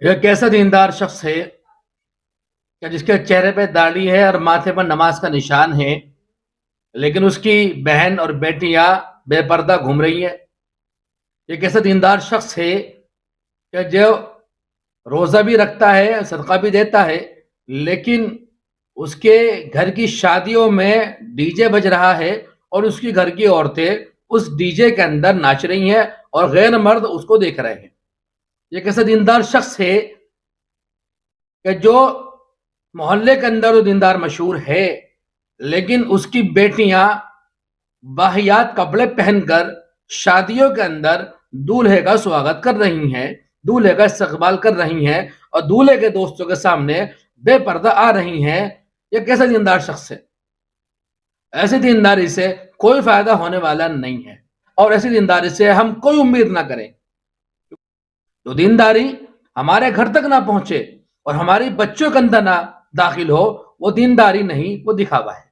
یہ کیسا دیندار شخص ہے کہ جس کے چہرے پہ داڑھی ہے اور ماتھے پر نماز کا نشان ہے، لیکن اس کی بہن اور بیٹیاں بے پردہ گھوم رہی ہیں؟ یہ کیسا دیندار شخص ہے کہ جو روزہ بھی رکھتا ہے، صدقہ بھی دیتا ہے، لیکن اس کے گھر کی شادیوں میں ڈی جے بج رہا ہے اور اس کی گھر کی عورتیں اس ڈی جے کے اندر ناچ رہی ہیں اور غیر مرد اس کو دیکھ رہے ہیں؟ یہ کیسا دیندار شخص ہے کہ جو محلے کے اندر وہ دیندار مشہور ہے، لیکن اس کی بیٹیاں باہیات کپڑے پہن کر شادیوں کے اندر دولہے کا سواگت کر رہی ہیں، دولہے کا استقبال کر رہی ہیں اور دولہے کے دوستوں کے سامنے بے پردہ آ رہی ہیں؟ یہ کیسا دیندار شخص ہے؟ ایسی دینداری سے کوئی فائدہ ہونے والا نہیں ہے، اور ایسی دینداری سے ہم کوئی امید نہ کریں۔ جو دینداری ہمارے گھر تک نہ پہنچے اور ہماری بچوں کے اندر نہ داخل ہو، وہ دینداری نہیں، وہ دکھاوا ہے۔